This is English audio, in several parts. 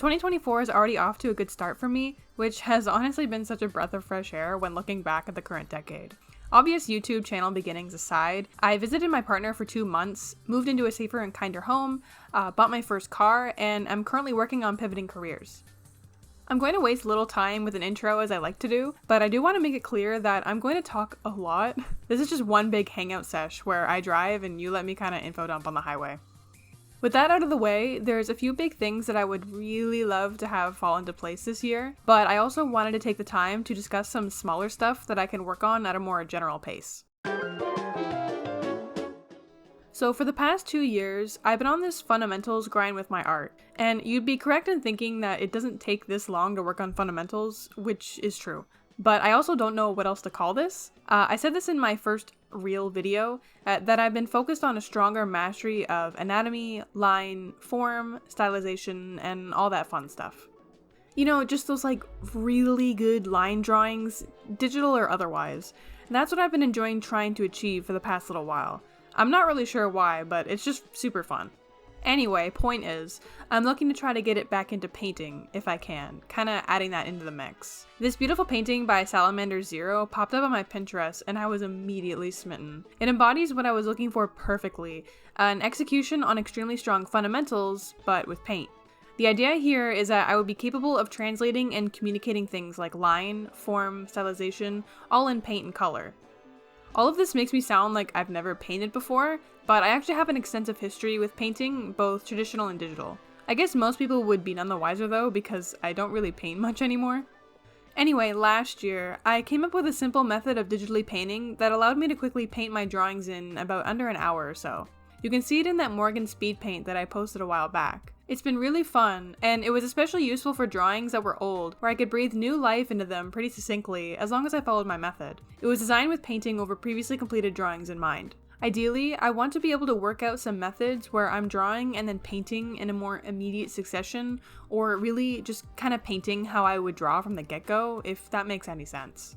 2024 is already off to a good start for me, which has honestly been such a breath of fresh air when looking back at the current decade. Obvious YouTube channel beginnings aside, I visited my partner for 2 months, moved into a safer and kinder home, bought my first car, and I'm currently working on pivoting careers. I'm going to waste little time with an intro as I like to do, but I do want to make it clear that I'm going to talk a lot. This is just one big hangout sesh where I drive and you let me kind of info dump on the highway. With that out of the way, there's a few big things that I would really love to have fall into place this year, but I also wanted to take the time to discuss some smaller stuff that I can work on at a more general pace. So for the past 2 years, I've been on this fundamentals grind with my art, and you'd be correct in thinking that it doesn't take this long to work on fundamentals, which is true. But I also don't know what else to call this. I said this in my first real video, that I've been focused on a stronger mastery of anatomy, line, form, stylization, and all that fun stuff. You know, just those like really good line drawings, digital or otherwise. And that's what I've been enjoying trying to achieve for the past little while. I'm not really sure why, but it's just super fun. Anyway, point is, I'm looking to try to get it back into painting, if I can, kinda adding that into the mix. This beautiful painting by Salamander Zero popped up on my Pinterest, and I was immediately smitten. It embodies what I was looking for perfectly, an execution on extremely strong fundamentals, but with paint. The idea here is that I would be capable of translating and communicating things like line, form, stylization, all in paint and color. All of this makes me sound like I've never painted before, but I actually have an extensive history with painting, both traditional and digital. I guess most people would be none the wiser though, because I don't really paint much anymore. Anyway, last year, I came up with a simple method of digitally painting that allowed me to quickly paint my drawings in about under an hour or so. You can see it in that Morgan speed paint that I posted a while back. It's been really fun, and it was especially useful for drawings that were old, where I could breathe new life into them pretty succinctly, as long as I followed my method. It was designed with painting over previously completed drawings in mind. Ideally, I want to be able to work out some methods where I'm drawing and then painting in a more immediate succession, or really just kind of painting how I would draw from the get-go, if that makes any sense.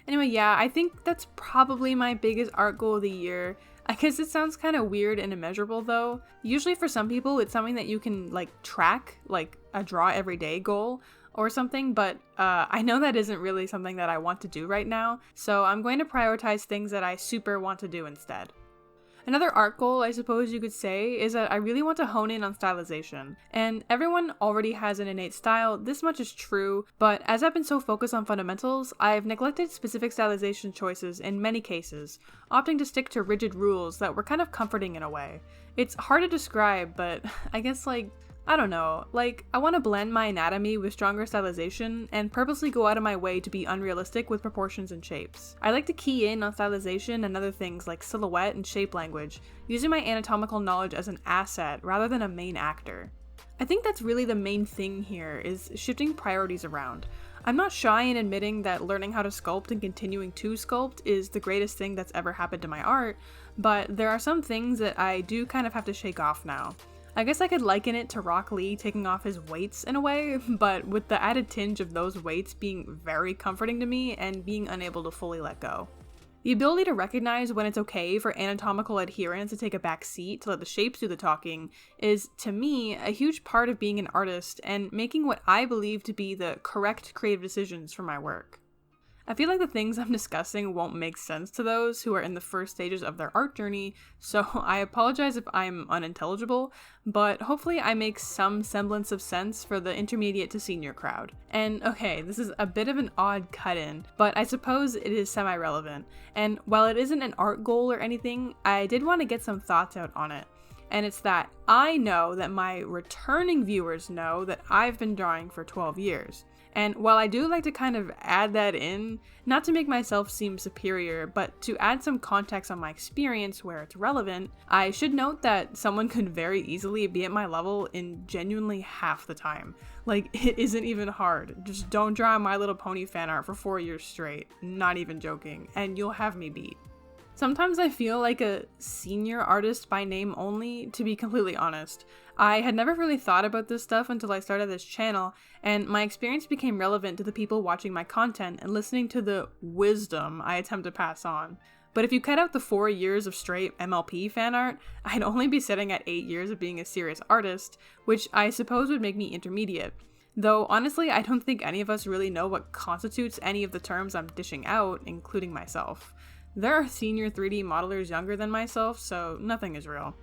Anyway, yeah, I think that's probably my biggest art goal of the year. I guess it sounds kind of weird and immeasurable though. Usually for some people it's something that you can like track, like a draw everyday goal or something, but I know that isn't really something that I want to do right now, so I'm going to prioritize things that I super want to do instead. Another art goal, I suppose you could say, is that I really want to hone in on stylization. And everyone already has an innate style, this much is true, but as I've been so focused on fundamentals, I've neglected specific stylization choices in many cases, opting to stick to rigid rules that were kind of comforting in a way. It's hard to describe, but I guess I don't know, I want to blend my anatomy with stronger stylization and purposely go out of my way to be unrealistic with proportions and shapes. I like to key in on stylization and other things like silhouette and shape language, using my anatomical knowledge as an asset rather than a main actor. I think that's really the main thing here, is shifting priorities around. I'm not shy in admitting that learning how to sculpt and continuing to sculpt is the greatest thing that's ever happened to my art, but there are some things that I do kind of have to shake off now. I guess I could liken it to Rock Lee taking off his weights in a way, but with the added tinge of those weights being very comforting to me and being unable to fully let go. The ability to recognize when it's okay for anatomical adherence to take a back seat to let the shapes do the talking is, to me, a huge part of being an artist and making what I believe to be the correct creative decisions for my work. I feel like the things I'm discussing won't make sense to those who are in the first stages of their art journey, so I apologize if I'm unintelligible, but hopefully I make some semblance of sense for the intermediate to senior crowd. And okay, this is a bit of an odd cut-in, but I suppose it is semi-relevant, and while it isn't an art goal or anything, I did want to get some thoughts out on it. And it's that I know that my returning viewers know that I've been drawing for 12 years. And while I do like to kind of add that in, not to make myself seem superior, but to add some context on my experience where it's relevant, I should note that someone could very easily be at my level in genuinely half the time. It isn't even hard. Just don't draw My Little Pony fan art for 4 years straight, not even joking, and you'll have me beat. Sometimes I feel like a senior artist by name only, to be completely honest. I had never really thought about this stuff until I started this channel, and my experience became relevant to the people watching my content and listening to the wisdom I attempt to pass on. But if you cut out the 4 years of straight MLP fan art, I'd only be sitting at 8 years of being a serious artist, which I suppose would make me intermediate. Though honestly, I don't think any of us really know what constitutes any of the terms I'm dishing out, including myself. There are senior 3D modelers younger than myself, so nothing is real.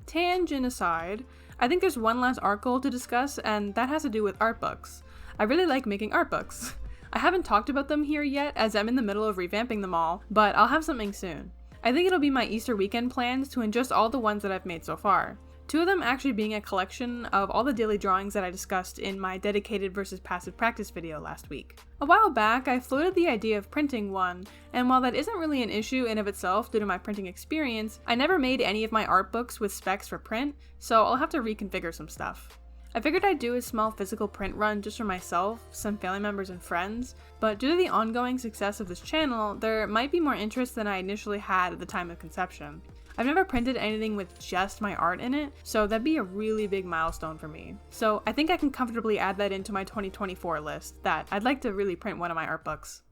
Tangent aside, I think there's one last art goal to discuss, and that has to do with art books. I really like making art books. I haven't talked about them here yet as I'm in the middle of revamping them all, but I'll have something soon. I think it'll be my Easter weekend plans to ingest all the ones that I've made so far. 2 of them actually being a collection of all the daily drawings that I discussed in my dedicated versus passive practice video last week. A while back, I floated the idea of printing one, and while that isn't really an issue in of itself due to my printing experience, I never made any of my art books with specs for print, so I'll have to reconfigure some stuff. I figured I'd do a small physical print run just for myself, some family members and friends, but due to the ongoing success of this channel, there might be more interest than I initially had at the time of conception. I've never printed anything with just my art in it, so that'd be a really big milestone for me. So I think I can comfortably add that into my 2024 list, that I'd like to really print one of my art books.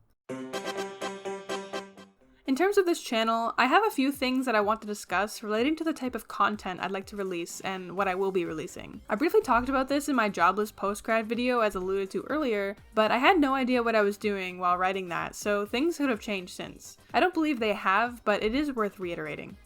In terms of this channel, I have a few things that I want to discuss relating to the type of content I'd like to release and what I will be releasing. I briefly talked about this in my jobless post-grad video as alluded to earlier, but I had no idea what I was doing while writing that, so things could have changed since. I don't believe they have, but it is worth reiterating.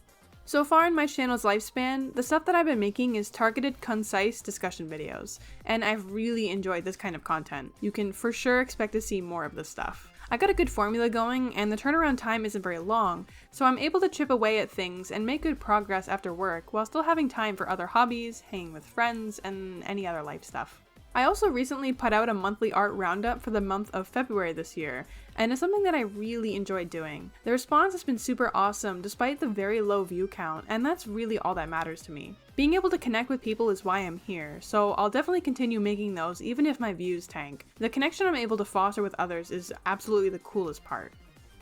So far in my channel's lifespan, the stuff that I've been making is targeted, concise discussion videos, and I've really enjoyed this kind of content. You can for sure expect to see more of this stuff. I got a good formula going, and the turnaround time isn't very long, so I'm able to chip away at things and make good progress after work while still having time for other hobbies, hanging with friends, and any other life stuff. I also recently put out a monthly art roundup for the month of February this year, and it's something that I really enjoyed doing. The response has been super awesome despite the very low view count, and that's really all that matters to me. Being able to connect with people is why I'm here, so I'll definitely continue making those even if my views tank. The connection I'm able to foster with others is absolutely the coolest part.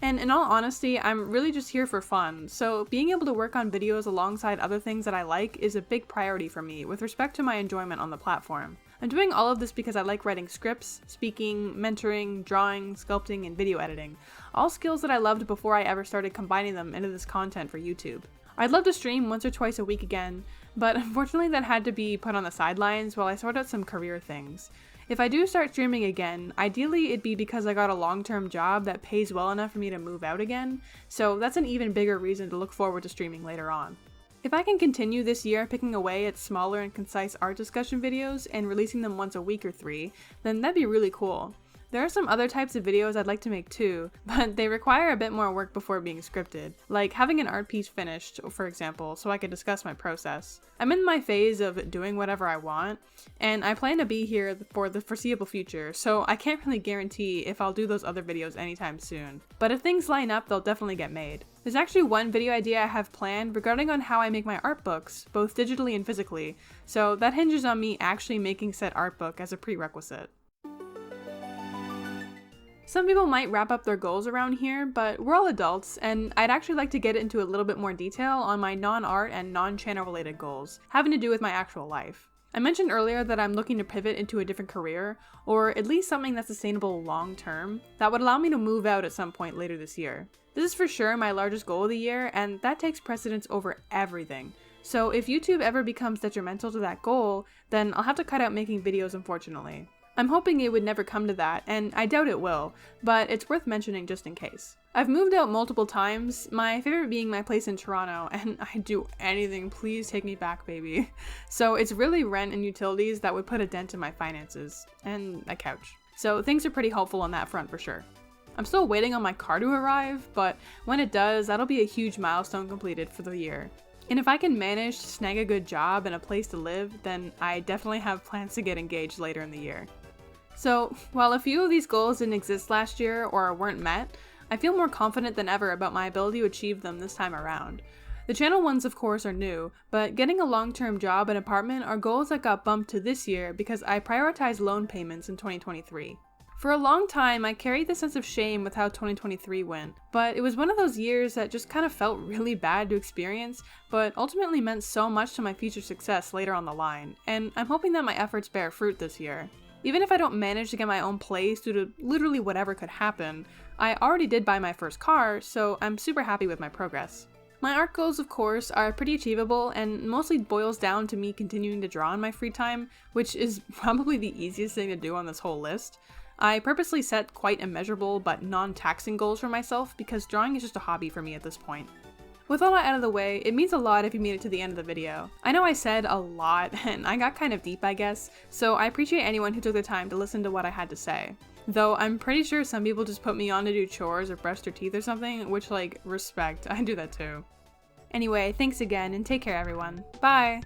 And in all honesty, I'm really just here for fun, so being able to work on videos alongside other things that I like is a big priority for me with respect to my enjoyment on the platform. I'm doing all of this because I like writing scripts, speaking, mentoring, drawing, sculpting, and video editing, all skills that I loved before I ever started combining them into this content for YouTube. I'd love to stream once or twice a week again, but unfortunately that had to be put on the sidelines while I sort out some career things. If I do start streaming again, ideally it'd be because I got a long-term job that pays well enough for me to move out again, so that's an even bigger reason to look forward to streaming later on. If I can continue this year picking away at smaller and concise art discussion videos and releasing them once a week or 3, then that'd be really cool. There are some other types of videos I'd like to make too, but they require a bit more work before being scripted, like having an art piece finished, for example, so I can discuss my process. I'm in my phase of doing whatever I want, and I plan to be here for the foreseeable future, so I can't really guarantee if I'll do those other videos anytime soon. But if things line up, they'll definitely get made. There's actually one video idea I have planned regarding on how I make my art books, both digitally and physically, so that hinges on me actually making said art book as a prerequisite. Some people might wrap up their goals around here, but we're all adults, and I'd actually like to get into a little bit more detail on my non-art and non-channel related goals, having to do with my actual life. I mentioned earlier that I'm looking to pivot into a different career, or at least something that's sustainable long-term, that would allow me to move out at some point later this year. This is for sure my largest goal of the year, and that takes precedence over everything. So if YouTube ever becomes detrimental to that goal, then I'll have to cut out making videos, unfortunately. I'm hoping it would never come to that, and I doubt it will, but it's worth mentioning just in case. I've moved out multiple times, my favorite being my place in Toronto, and I'd do anything, please take me back, baby. So it's really rent and utilities that would put a dent in my finances, and a couch. So things are pretty hopeful on that front for sure. I'm still waiting on my car to arrive, but when it does, that'll be a huge milestone completed for the year. And if I can manage to snag a good job and a place to live, then I definitely have plans to get engaged later in the year. So, while a few of these goals didn't exist last year or weren't met, I feel more confident than ever about my ability to achieve them this time around. The channel ones of course are new, but getting a long-term job and apartment are goals that got bumped to this year because I prioritized loan payments in 2023. For a long time, I carried the sense of shame with how 2023 went, but it was one of those years that just kind of felt really bad to experience, but ultimately meant so much to my future success later on the line, and I'm hoping that my efforts bear fruit this year. Even if I don't manage to get my own place due to literally whatever could happen, I already did buy my first car, so I'm super happy with my progress. My art goals, of course, are pretty achievable and mostly boils down to me continuing to draw in my free time, which is probably the easiest thing to do on this whole list. I purposely set quite immeasurable but non-taxing goals for myself because drawing is just a hobby for me at this point. With all that out of the way, it means a lot if you made it to the end of the video. I know I said a lot, and I got kind of deep, I guess, so I appreciate anyone who took the time to listen to what I had to say. Though I'm pretty sure some people just put me on to do chores or brush their teeth or something, which, like, respect, I do that too. Anyway, thanks again, and take care everyone. Bye!